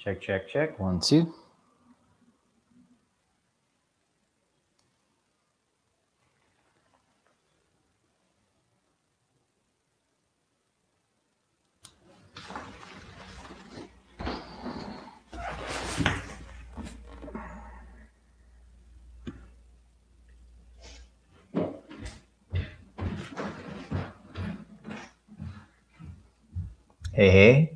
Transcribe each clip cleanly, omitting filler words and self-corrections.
Check, check, check. 1, 2. Hey, hey.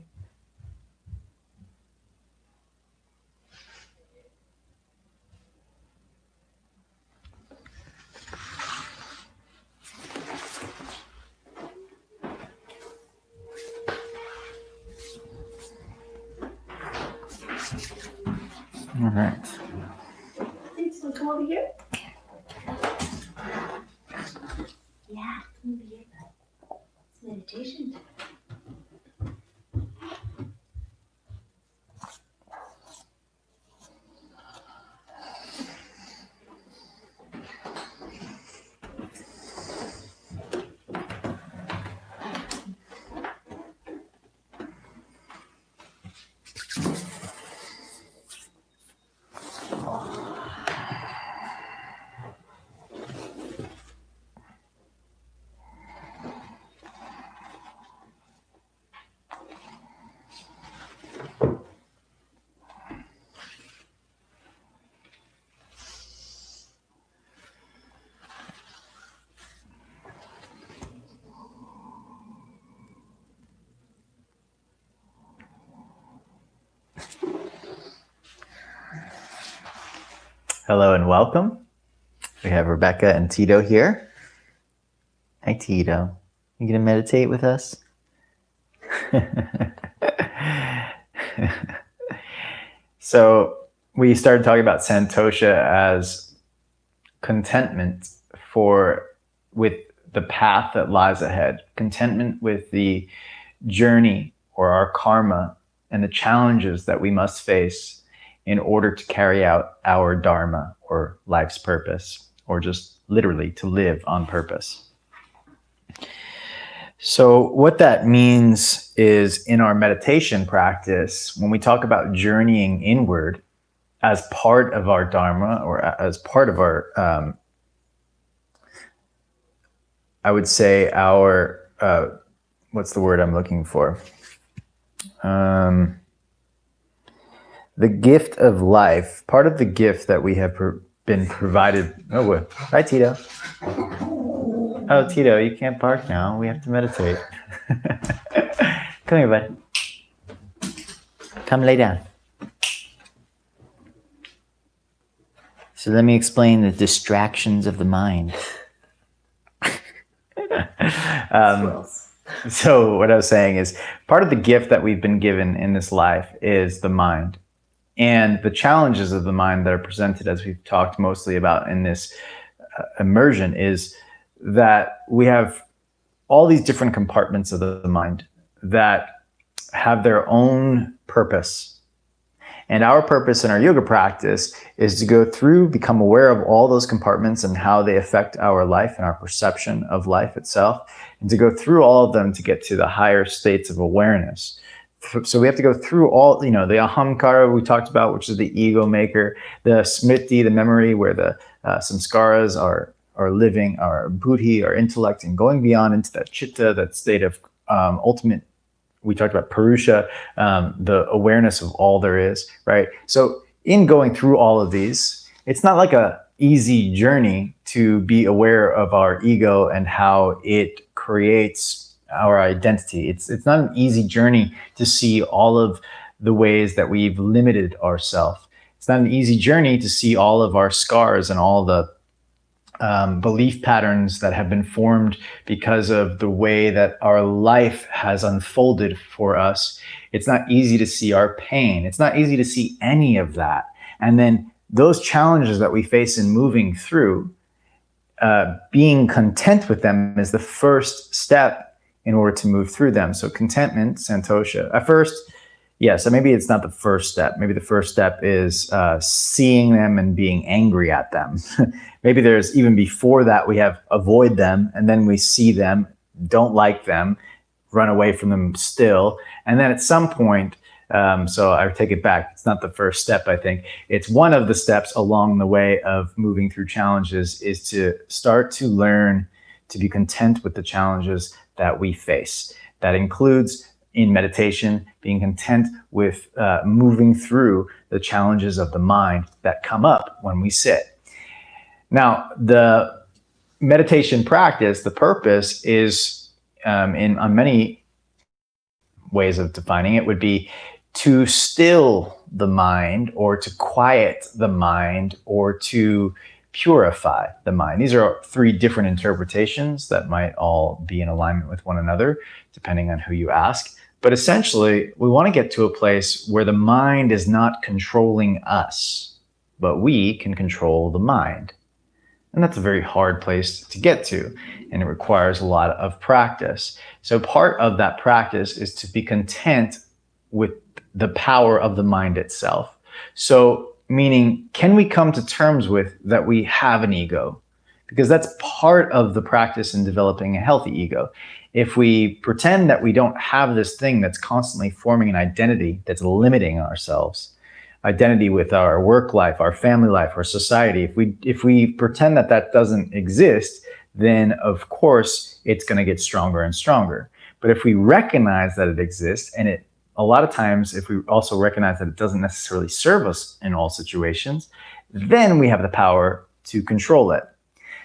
All right. Thanks for coming over here. Yeah, come over here, bud. It's meditation time. Hello and welcome. We have Rebecca and Tito here. Hi, Tito. You gonna meditate with us? So we started talking about Santosha as contentment with the path that lies ahead, contentment with the journey or our karma and the challenges that we must face in order to carry out our dharma or life's purpose, or just literally to live on purpose. So what that means is, in our meditation practice, when we talk about journeying inward as part of our dharma, or as part of our, I would say our, what's the word I'm looking for? The gift of life, part of the gift that we have been provided. Oh, what? Hi, Tito. Oh, Tito, you can't bark now. We have to meditate. Come here, bud. Come lay down. So let me explain the distractions of the mind. So what I was saying is, part of the gift that we've been given in this life is the mind. And the challenges of the mind that are presented, as we've talked mostly about in this immersion, is that we have all these different compartments of the mind that have their own purpose. And our purpose in our yoga practice is to go through, become aware of all those compartments and how they affect our life and our perception of life itself, and to go through all of them to get to the higher states of awareness. So we have to go through all, the ahamkara we talked about, which is the ego maker, the smriti, the memory, where the samskaras are living, our buddhi, our intellect, and going beyond into that chitta, that state of ultimate. We talked about purusha, the awareness of all there is, right? So in going through all of these, it's not like a easy journey to be aware of our ego and how it creates our identity. It's not an easy journey to see all of the ways that we've limited ourselves. It's not an easy journey to see all of our scars and all the belief patterns that have been formed because of the way that our life has unfolded for us. It's not easy to see our pain. It's not easy to see any of that. And then those challenges that we face in moving through, being content with them is the first step in order to move through them. So contentment, santosha. At first, so maybe it's not the first step. Maybe the first step is seeing them and being angry at them. Maybe there's, even before that, we have avoid them, and then we see them, don't like them, run away from them still. And then at some point, So I take it back. It's not the first step, I think. It's one of the steps along the way of moving through challenges is to start to learn to be content with the challenges that we face. That includes in meditation, being content with moving through the challenges of the mind that come up when we sit. Now, the meditation practice, the purpose is, on many ways of defining it, would be to still the mind or to quiet the mind or to purify the mind. These are three different interpretations that might all be in alignment with one another, depending on who you ask. But essentially, we want to get to a place where the mind is not controlling us, but we can control the mind. And that's a very hard place to get to, and it requires a lot of practice. So part of that practice is to be content with the power of the mind itself. So meaning, can we come to terms with that we have an ego? Because that's part of the practice in developing a healthy ego. If we pretend that we don't have this thing that's constantly forming an identity that's limiting ourselves, identity with our work life, our family life, our society, if we pretend that that doesn't exist, then of course it's going to get stronger and stronger. But if we recognize that it exists, and a lot of times, if we also recognize that it doesn't necessarily serve us in all situations, then we have the power to control it.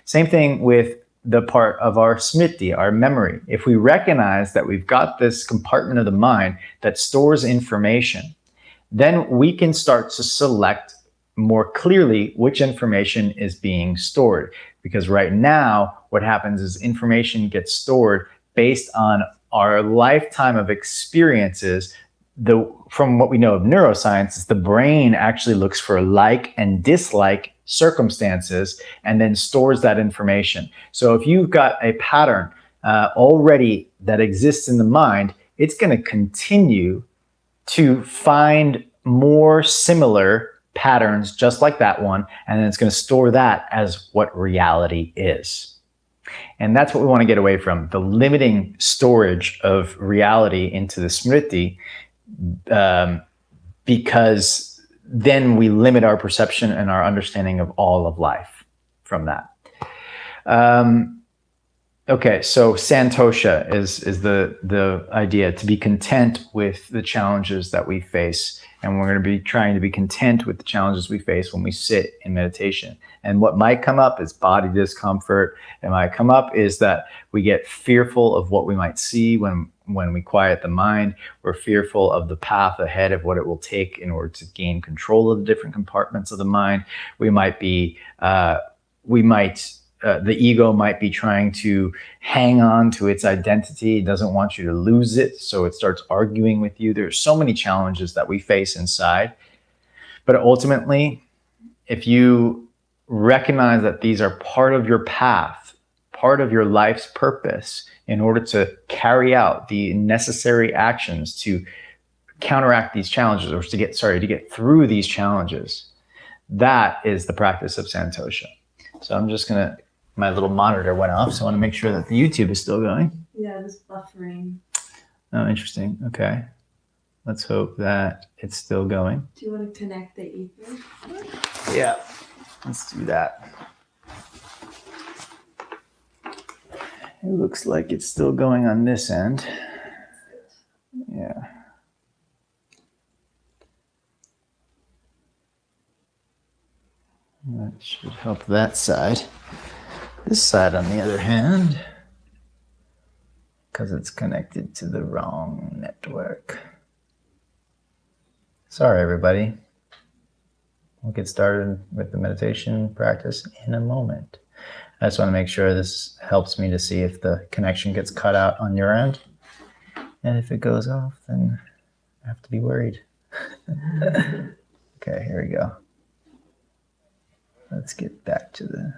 Same thing with the part of our smriti, our memory. If we recognize that we've got this compartment of the mind that stores information, then we can start to select more clearly which information is being stored. Because right now, what happens is information gets stored based on our lifetime of experiences. From what we know of neuroscience, is the brain actually looks for like and dislike circumstances and then stores that information. So if you've got a pattern already that exists in the mind, it's going to continue to find more similar patterns just like that one, and then it's going to store that as what reality is. And that's what we want to get away from, the limiting storage of reality into the smriti, because then we limit our perception and our understanding of all of life from that. Okay, so santosha is the idea, to be content with the challenges that we face. And we're going to be trying to be content with the challenges we face when we sit in meditation. And what might come up is body discomfort. And what might come up is that we get fearful of what we might see when we quiet the mind. We're fearful of the path ahead, of what it will take in order to gain control of the different compartments of the mind. The ego might be trying to hang on to its identity. It doesn't want you to lose it, so it starts arguing with you. There's so many challenges that we face inside. But ultimately, if you recognize that these are part of your path, part of your life's purpose, in order to carry out the necessary actions to counteract these challenges, or to get through these challenges, that is the practice of santosha. So I'm just going to, my little monitor went off, so I want to make sure that the YouTube is still going. Yeah, it was buffering. Oh, interesting. Okay. Let's hope that it's still going. Do you want to connect the ether? Yeah, let's do that. It looks like it's still going on this end. Yeah. That should help that side. This side, on the other hand, because it's connected to the wrong network. Sorry, everybody. We'll get started with the meditation practice in a moment. I just want to make sure this helps me to see if the connection gets cut out on your end. And if it goes off, then I have to be worried. Okay, here we go. Let's get back to the...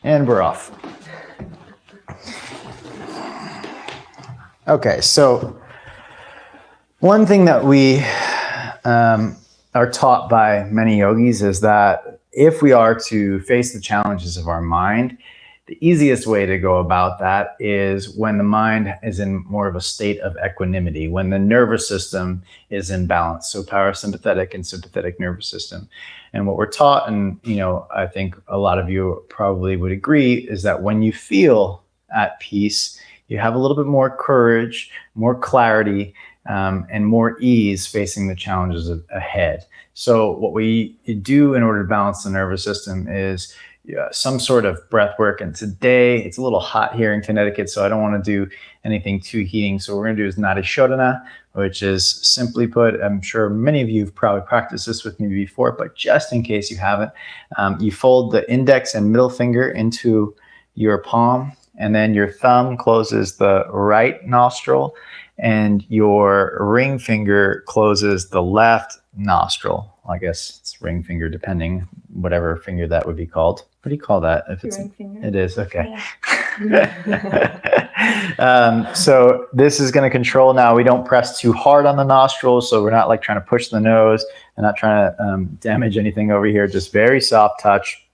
And we're off. Okay, so one thing that we are taught by many yogis is that if we are to face the challenges of our mind, The easiest way to go about that is when the mind is in more of a state of equanimity, when the nervous system is in balance. So parasympathetic and sympathetic nervous system. And what we're taught, and I think a lot of you probably would agree, is that when you feel at peace, you have a little bit more courage, more clarity, and more ease facing the challenges ahead. So what we do in order to balance the nervous system is some sort of breath work. And today it's a little hot here in Connecticut, so I don't want to do anything too heating. So what we're going to do is Nadi Shodhana, which is simply put, I'm sure many of you have probably practiced this with me before, but just in case you haven't, you fold the index and middle finger into your palm, and then your thumb closes the right nostril, and your ring finger closes the left nostril. I guess it's ring finger, depending, whatever finger that would be called. What do you call that? If it's Ring finger. It is, okay. Yeah. So this is going to control now. We don't press too hard on the nostrils, so we're not like trying to push the nose and not trying to damage anything over here. Just very soft touch,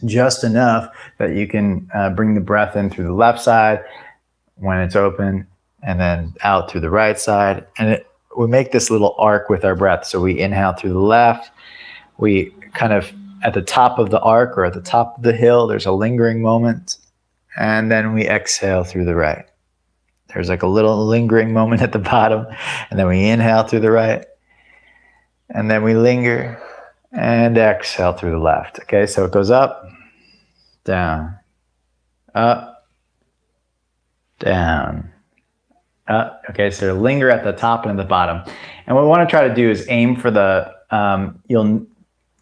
just enough that you can bring the breath in through the left side when it's open, and then out through the right side. And we make this little arc with our breath. So we inhale through the left. We kind of at the top of the arc or at the top of the hill, there's a lingering moment. And then we exhale through the right. There's like a little lingering moment at the bottom. And then we inhale through the right. And then we linger and exhale through the left. Okay, so it goes up, down, up, down, up. Okay, so linger at the top and at the bottom. And what we want to try to do is aim for the,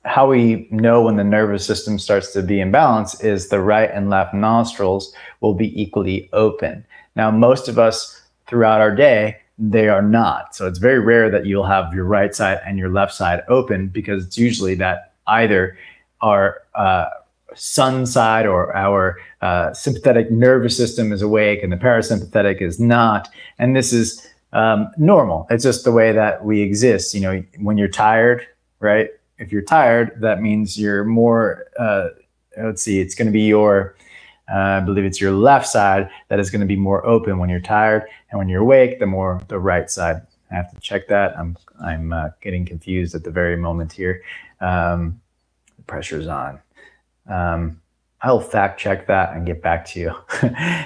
how we know when the nervous system starts to be in balance is the right and left nostrils will be equally open. Now, most of us throughout our day, they are not. So it's very rare that you'll have your right side and your left side open, because it's usually that either our sun side or our sympathetic nervous system is awake and the parasympathetic is not. And this is normal. It's just the way that we exist. When you're tired, right? If you're tired, that means you're more, let's see, it's going to be your, I believe it's your left side that is going to be more open when you're tired. And when you're awake, the right side. I have to check that. I'm getting confused at the very moment here. The pressure's on. I'll fact check that and get back to you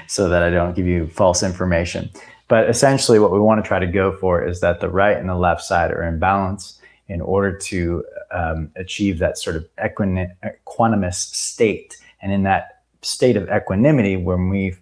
so that I don't give you false information. But essentially what we want to try to go for is that the right and the left side are in balance in order to achieve that sort of equanimous state. And in that state of equanimity, when we're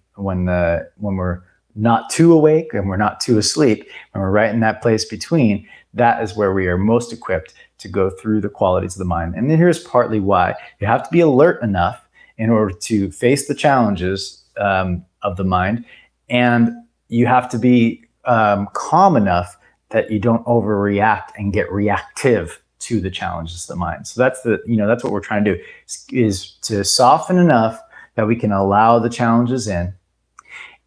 not too awake and we're not too asleep, when we're right in that place between, that is where we are most equipped to go through the qualities of the mind. And here's partly why. You have to be alert enough in order to face the challenges of the mind, and you have to be calm enough that you don't overreact and get reactive to the challenges of the mind. So that's that's what we're trying to do, is to soften enough that we can allow the challenges in,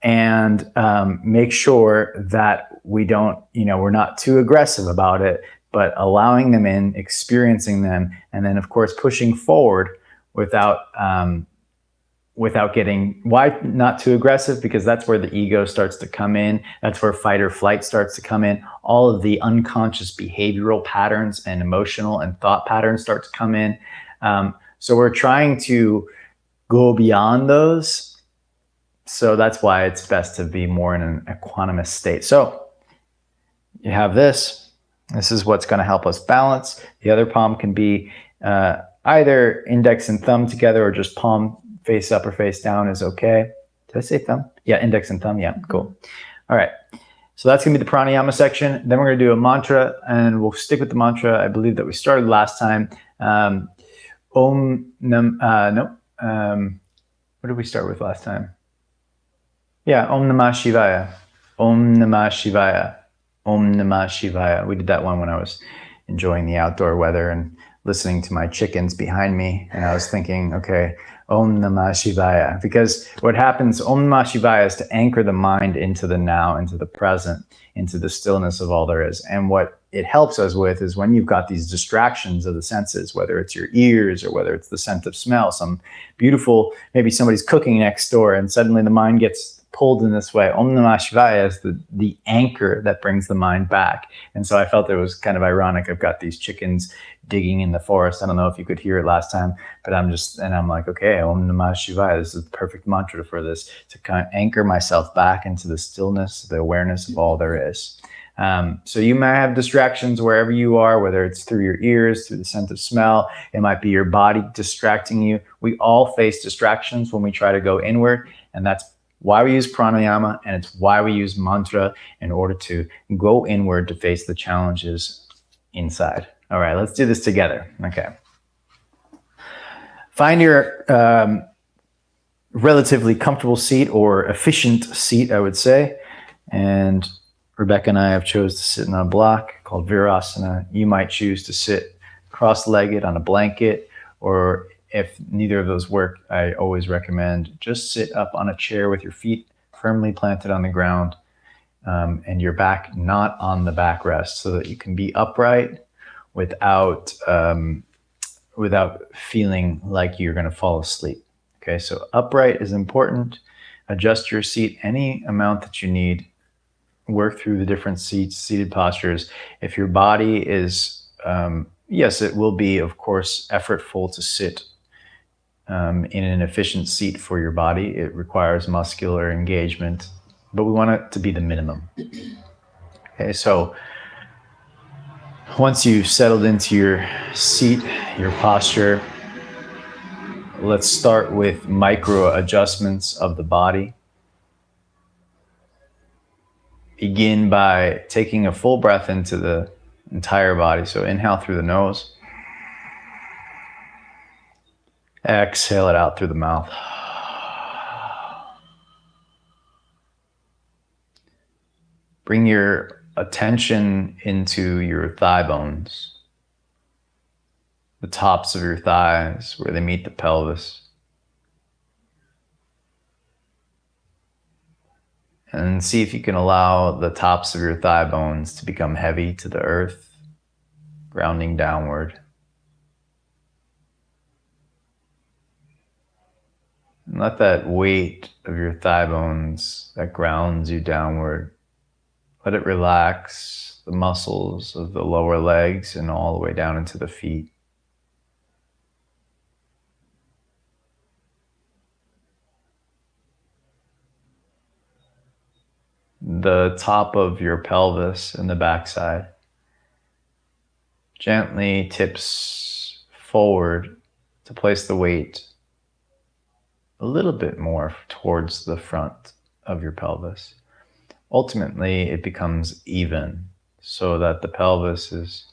and make sure that we don't, we're not too aggressive about it, but allowing them in, experiencing them, and then of course pushing forward without getting, why not too aggressive? Because that's where the ego starts to come in. That's where fight or flight starts to come in. All of the unconscious behavioral patterns and emotional and thought patterns start to come in. So we're trying to go beyond those. So that's why it's best to be more in an equanimous state. So you have this. This is what's going to help us balance. The other palm can be either index and thumb together, or just palm face up or face down is okay. Did I say thumb? Yeah, index and thumb. Yeah, cool. All right. So that's going to be the pranayama section. Then we're going to do a mantra, and we'll stick with the mantra I believe that we started last time. What did we start with last time? Yeah, Om Namah Shivaya. Om Namah Shivaya. Om Namah Shivaya. We did that one when I was enjoying the outdoor weather and listening to my chickens behind me. And I was thinking, okay, Om Namah Shivaya. Because what happens, Om Namah Shivaya, is to anchor the mind into the now, into the present, into the stillness of all there is. And what it helps us with is when you've got these distractions of the senses, whether it's your ears or whether it's the scent of smell, some beautiful, maybe somebody's cooking next door and suddenly the mind gets pulled in this way. Om Namah Shivaya is the anchor that brings the mind back. And so I felt it was kind of ironic. I've got these chickens digging in the forest. I don't know if you could hear it last time, but I'm like, okay, Om Namah Shivaya, this is the perfect mantra for this, to kind of anchor myself back into the stillness, the awareness of all there is. So you might have distractions wherever you are, whether it's through your ears, through the scent of smell, it might be your body distracting you. We all face distractions when we try to go inward, and that's why we use pranayama, and it's why we use mantra in order to go inward to face the challenges inside. All right, let's do this together. Okay. Find your relatively comfortable seat, or efficient seat, I would say. And Rebecca and I have chose to sit in a block called Virasana. You might choose to sit cross-legged on a blanket, or if neither of those work, I always recommend just sit up on a chair with your feet firmly planted on the ground, and your back not on the backrest, so that you can be upright without feeling like you're going to fall asleep. Okay, so upright is important. Adjust your seat any amount that you need. Work through the different seated postures. If your body is, yes, it will be, of course, effortful to sit in an efficient seat for your body. It requires muscular engagement, but we want it to be the minimum. Okay, so once you've settled into your seat, your posture, let's start with micro adjustments of the body. Begin by taking a full breath into the entire body. So inhale through the nose. Exhale it out through the mouth. Bring your attention into your thigh bones, the tops of your thighs where they meet the pelvis. And see if you can allow the tops of your thigh bones to become heavy to the earth, grounding downward. And let that weight of your thigh bones that grounds you downward, let it relax the muscles of the lower legs and all the way down into the feet. The top of your pelvis and the backside gently tips forward to place the weight a little bit more towards the front of your pelvis. Ultimately, it becomes even so that the pelvis is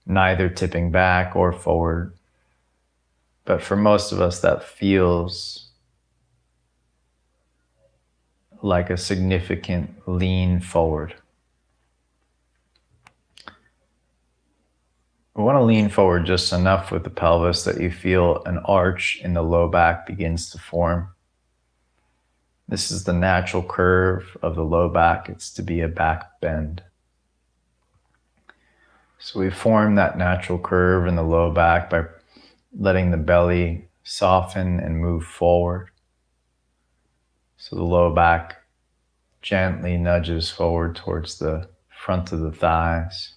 neither tipping back or forward. But for most of us, that feels like a significant lean forward. We want to lean forward just enough with the pelvis that you feel an arch in the low back begins to form. This is the natural curve of the low back. It's to be a back bend. So we form that natural curve in the low back by letting the belly soften and move forward. So the low back gently nudges forward towards the front of the thighs,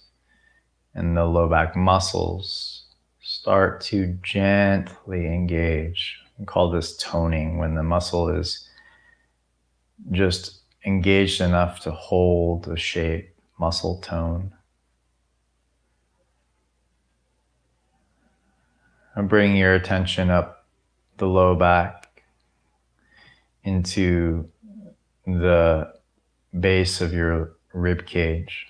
and the low back muscles start to gently engage. We call this toning, when the muscle is just engaged enough to hold the shape, muscle tone. And bring your attention up the low back into the base of your rib cage.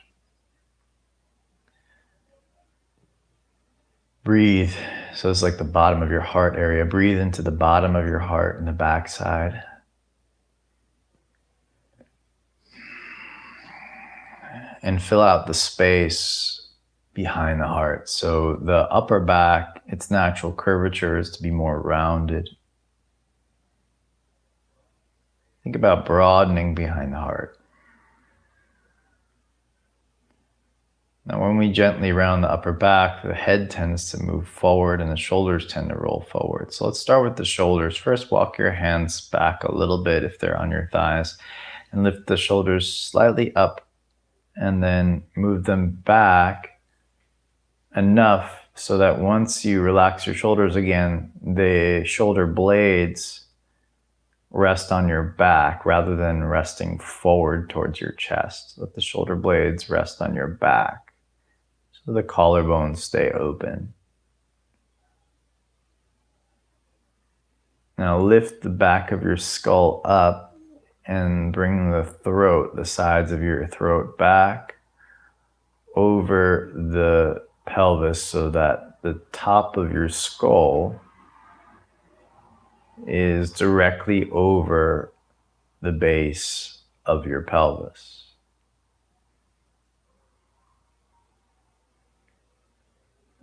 Breathe. So it's like the bottom of your heart area. Breathe into the bottom of your heart and the backside. And fill out the space behind the heart. So the upper back, its natural curvature is to be more rounded. Think about broadening behind the heart. Now, when we gently round the upper back, the head tends to move forward and the shoulders tend to roll forward. So let's start with the shoulders. First, walk your hands back a little bit if they're on your thighs and lift the shoulders slightly up and then move them back enough so that once you relax your shoulders again, the shoulder blades rest on your back rather than resting forward towards your chest. Let the shoulder blades rest on your back so the collarbones stay open. Now lift the back of your skull up and bring the throat, the sides of your throat back over the pelvis so that the top of your skull is directly over the base of your pelvis.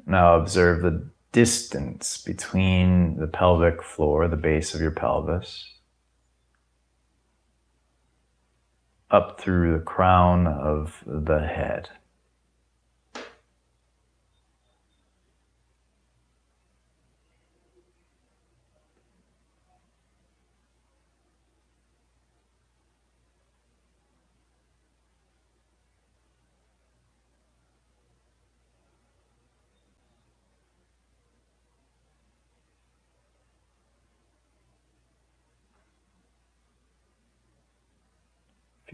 Now observe the distance between the pelvic floor, the base of your pelvis, up through the crown of the head.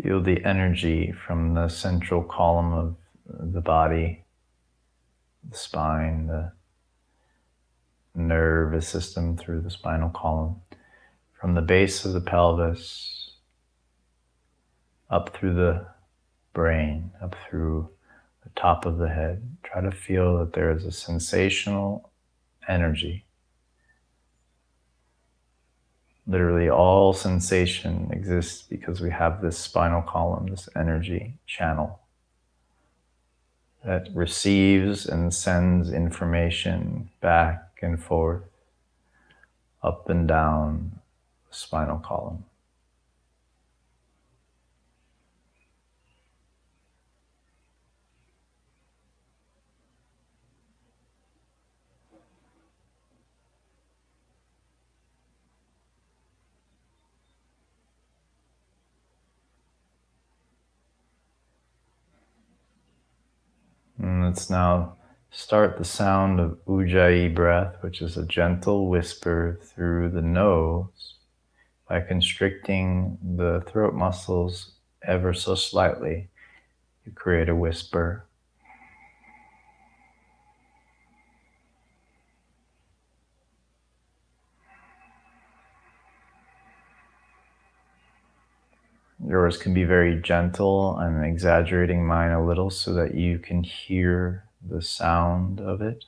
Feel the energy from the central column of the body, the spine, the nervous system through the spinal column, from the base of the pelvis, up through the brain, up through the top of the head. Try to feel that there is a sensational energy. Literally all sensation exists because we have this spinal column, this energy channel that receives and sends information back and forth, up and down the spinal column. And let's now start the sound of Ujjayi breath, which is a gentle whisper through the nose by constricting the throat muscles ever so slightly. You create a whisper. Yours can be very gentle. I'm exaggerating mine a little so that you can hear the sound of it.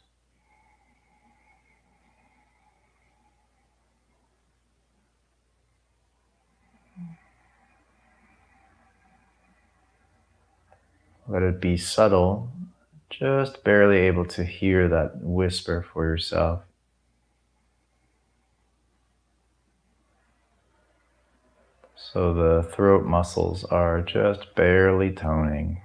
Let it be subtle, just barely able to hear that whisper for yourself. So the throat muscles are just barely toning,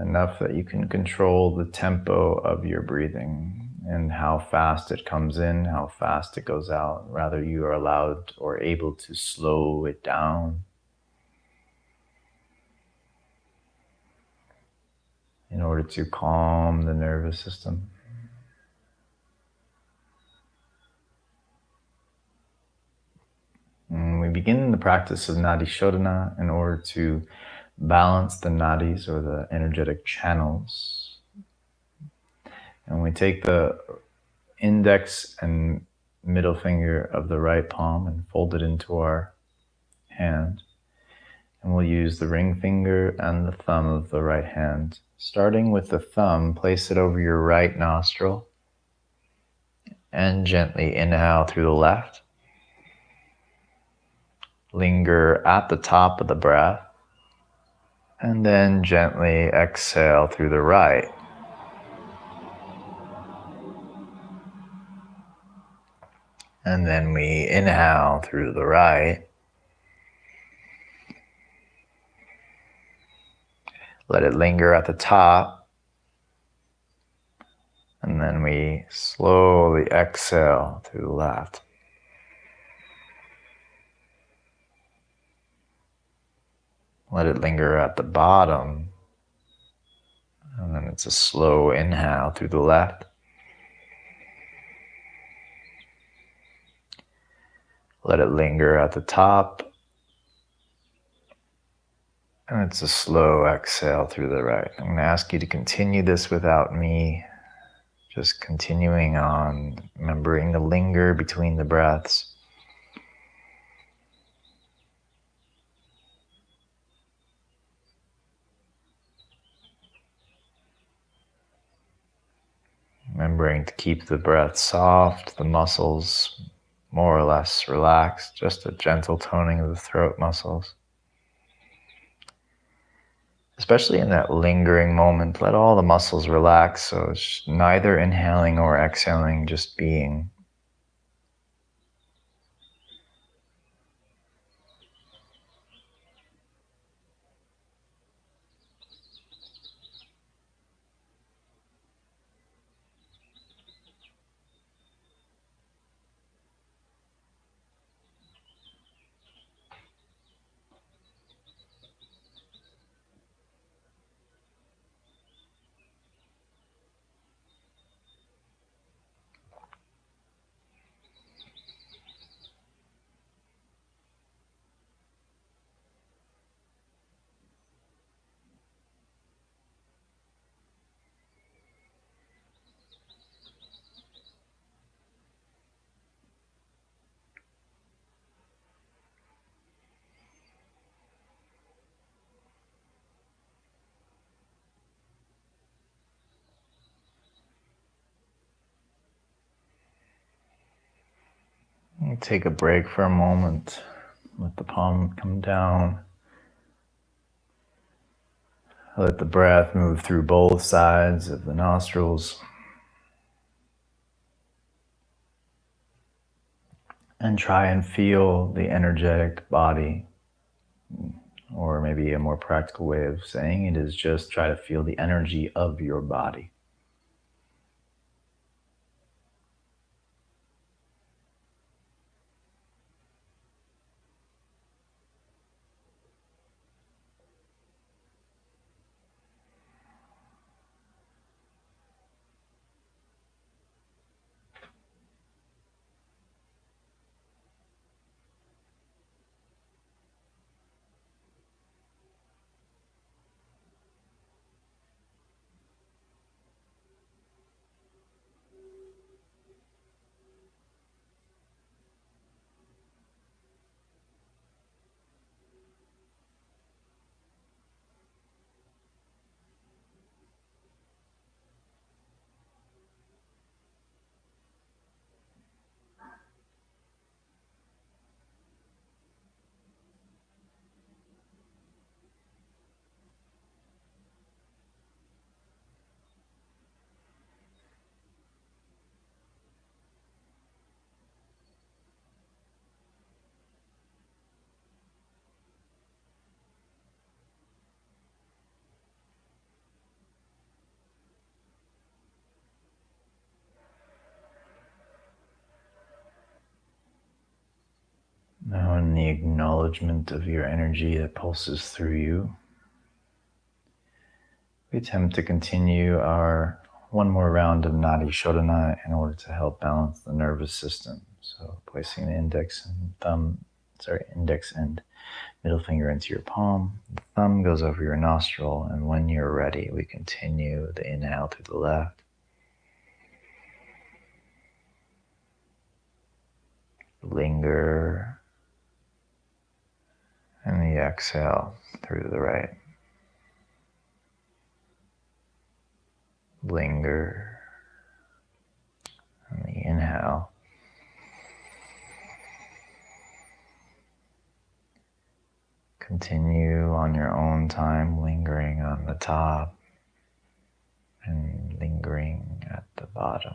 enough that you can control the tempo of your breathing and how fast it comes in, how fast it goes out. Rather, you are allowed or able to slow it down in order to calm the nervous system. And we begin the practice of Nadi Shodhana in order to balance the nadis or the energetic channels. And we take the index and middle finger of the right palm and fold it into our hand. And we'll use the ring finger and the thumb of the right hand. Starting with the thumb, place it over your right nostril and gently inhale through the left. Linger at the top of the breath and then gently exhale through the right. And then we inhale through the right. Let it linger at the top. And then we slowly exhale to the left. Let it linger at the bottom. And then it's a slow inhale through the left. Let it linger at the top. And it's a slow exhale through the right. I'm going to ask you to continue this without me. Just continuing on, remembering to linger between the breaths. Remembering to keep the breath soft, the muscles more or less relaxed, just a gentle toning of the throat muscles. Especially in that lingering moment, let all the muscles relax, so it's neither inhaling or exhaling, just being. Take a break for a moment. Let the palm come down. Let the breath move through both sides of the nostrils. And try and feel the energetic body. Or maybe a more practical way of saying it is just try to feel the energy of your body. Now in the acknowledgement of your energy that pulses through you, we attempt to continue our one more round of Nadi Shodhana in order to help balance the nervous system. So placing the index and middle finger into your palm, the thumb goes over your nostril, and when you're ready, we continue the inhale through the left. Linger. And the exhale through the right. Linger. And the inhale. Continue on your own time, lingering on the top and lingering at the bottom.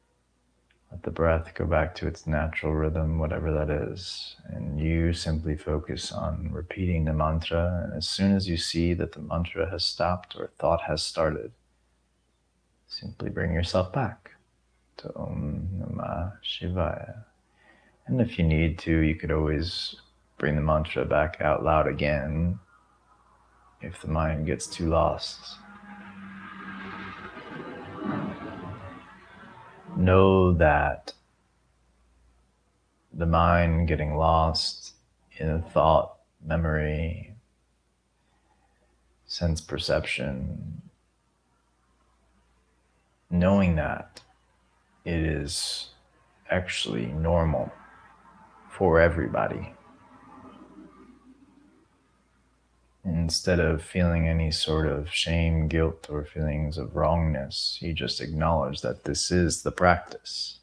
Let the breath go back to its natural rhythm, whatever that is. And you simply focus on repeating the mantra. And as soon as you see that the mantra has stopped or thought has started, simply bring yourself back to Om Namah Shivaya. And if you need to, you could always bring the mantra back out loud again if the mind gets too lost. Know that the mind getting lost in a thought, memory, sense perception, knowing that it is actually normal for everybody. Instead of feeling any sort of shame, guilt, or feelings of wrongness, you just acknowledge that this is the practice.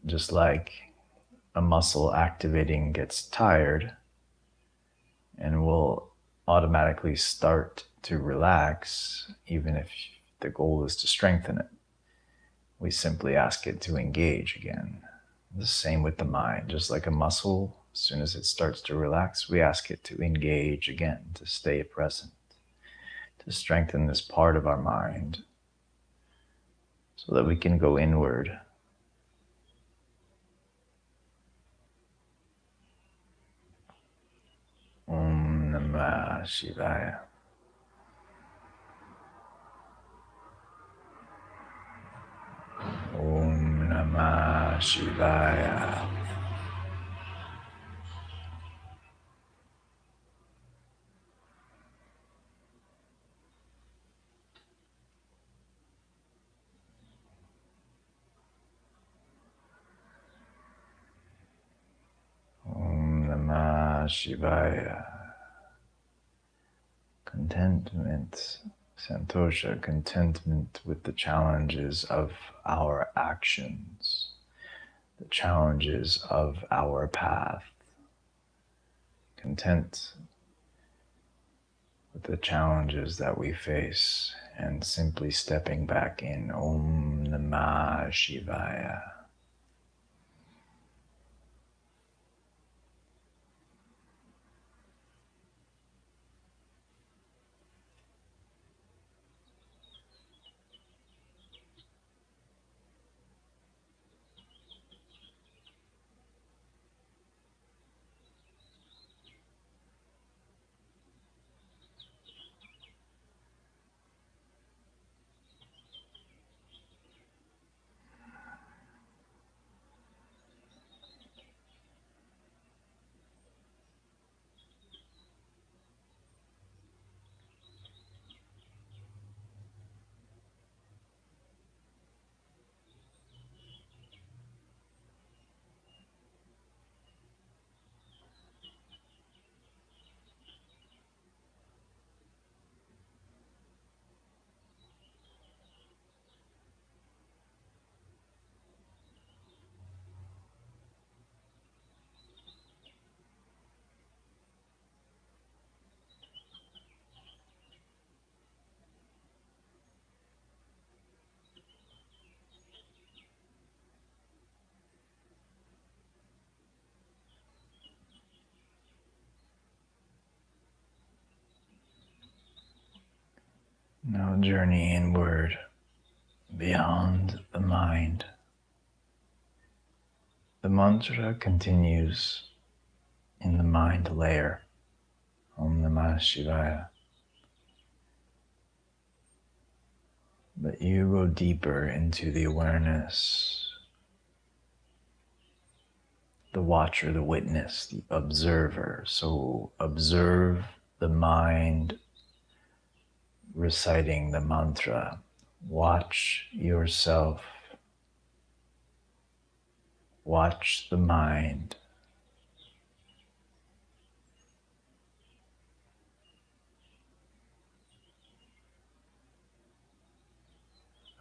Just like a muscle activating gets tired and will automatically start to relax, even if the goal is to strengthen it. We simply ask it to engage again. The same with the mind, just like a muscle, as soon as it starts to relax, we ask it to engage again, to stay present, to strengthen this part of our mind so that we can go inward. Om Namah Shivaya. Om Namah Shivaya. Om Namah Shivaya. Contentment, Santosha, contentment with the challenges of our actions, the challenges of our path. Content with the challenges that we face and simply stepping back in Om Namah Shivaya. Now journey inward, beyond the mind. The mantra continues in the mind layer. Om Namah Shivaya. But you go deeper into the awareness, the watcher, the witness, the observer. So observe the mind reciting the mantra. Watch yourself. Watch the mind.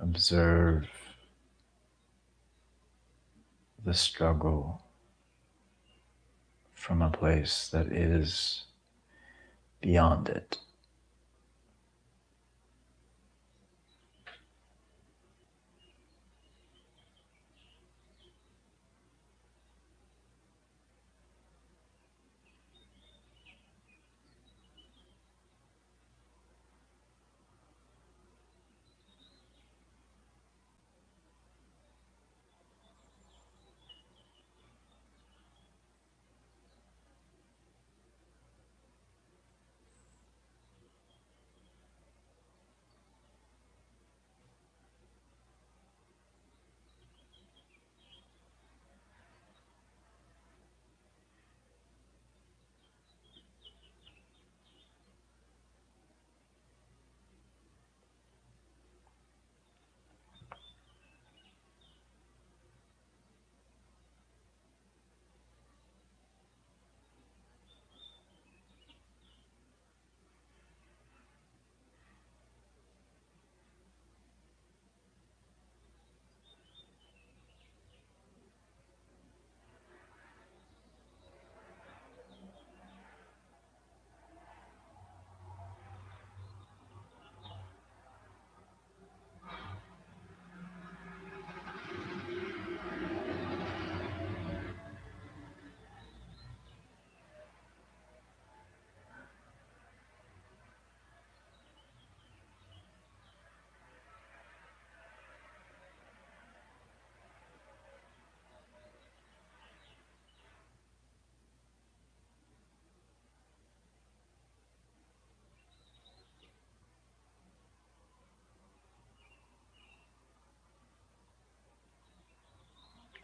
Observe the struggle from a place that is beyond it.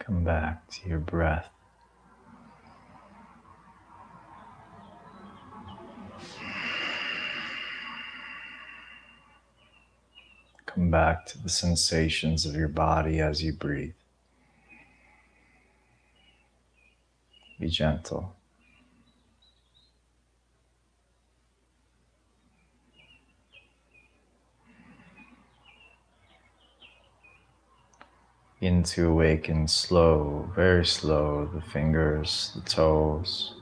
Come back to your breath. Come back to the sensations of your body as you breathe. Be gentle. Begin to awaken slow, very slow, the fingers, the toes.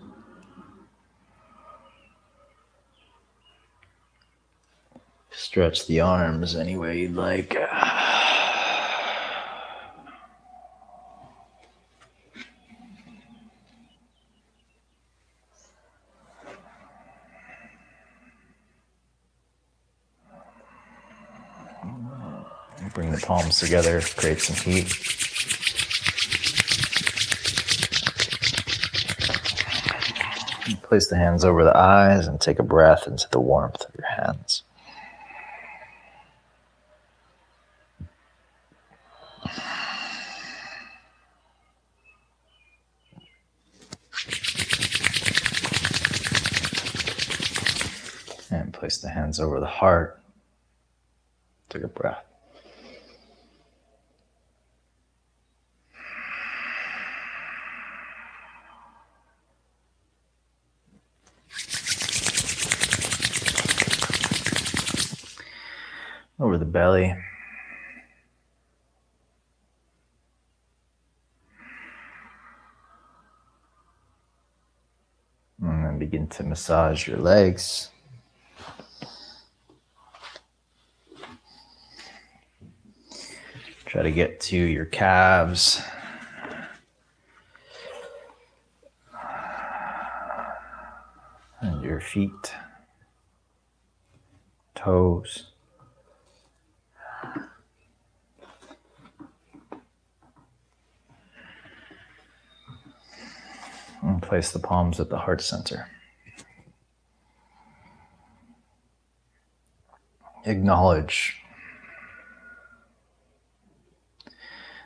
Stretch the arms any way you'd like. Bring the palms together, create some heat. Place the hands over the eyes and take a breath into the warmth of your hands. And place the hands over the heart. Take a breath. Over the belly. And then begin to massage your legs. Try to get to your calves. And your feet. Toes. And place the palms at the heart center. Acknowledge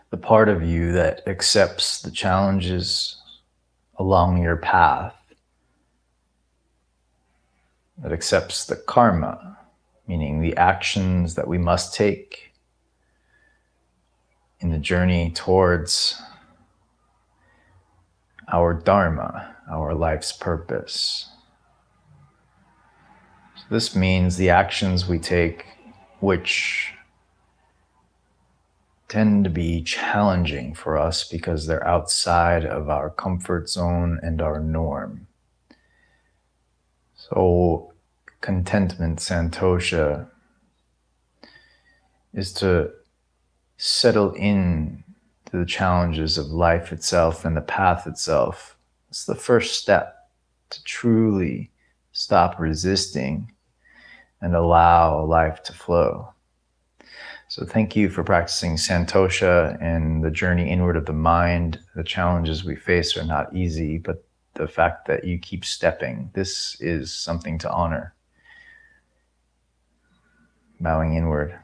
the part of you that accepts the challenges along your path, that accepts the karma, meaning the actions that we must take in the journey towards our dharma, our life's purpose. So this means the actions we take which tend to be challenging for us because they're outside of our comfort zone and our norm. So contentment, santosha, is to settle in to the challenges of life itself and the path itself. It's the first step to truly stop resisting and allow life to flow. So thank you for practicing santosha and the journey inward of the mind. The challenges we face are not easy, but the fact that you keep stepping, this is something to honor. Bowing inward.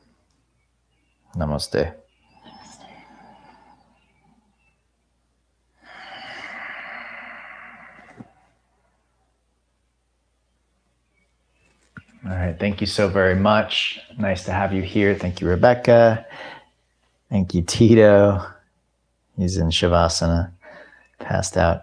Namaste. All right, thank you so very much. Nice to have you here. Thank you, Rebecca. Thank you, Tito. He's in Shavasana, passed out.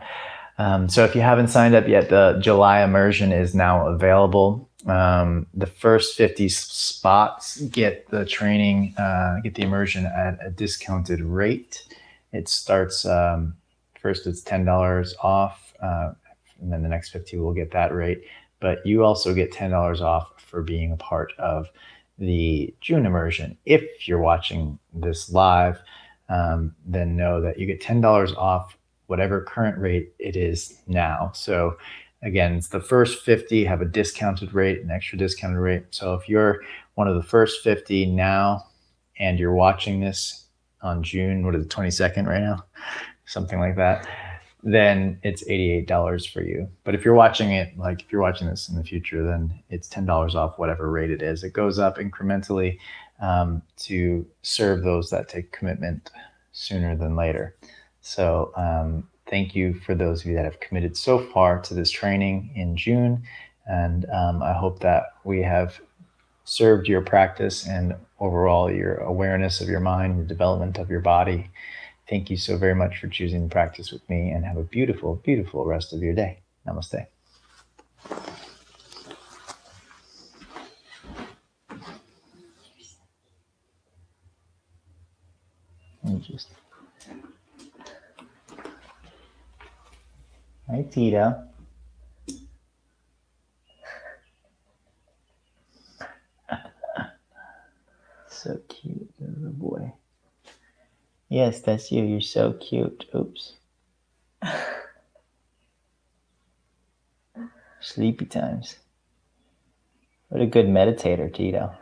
So if you haven't signed up yet, the July immersion is now available. The first 50 spots get the training, get the immersion at a discounted rate. It starts, first it's $10 off, and then the next 50 will get that rate. But you also get $10 off for being a part of the June immersion. If you're watching this live, then know that you get $10 off whatever current rate it is now. So again, it's the first 50 have a discounted rate, an extra discounted rate. So if you're one of the first 50 now and you're watching this on June, what is it, 22nd right now? Something like that. Then it's $88 for you. But if you're watching it, like if you're watching this in the future, then it's $10 off whatever rate it is. It goes up incrementally to serve those that take commitment sooner than later. So thank you for those of you that have committed so far to this training in June. And I hope that we have served your practice and overall your awareness of your mind, the development of your body. Thank you so very much for choosing to practice with me, and have a beautiful, beautiful rest of your day. Namaste. Hi, Tito. So cute, little boy. Yes, that's you. You're so cute. Oops. Sleepy times. What a good meditator, Tito.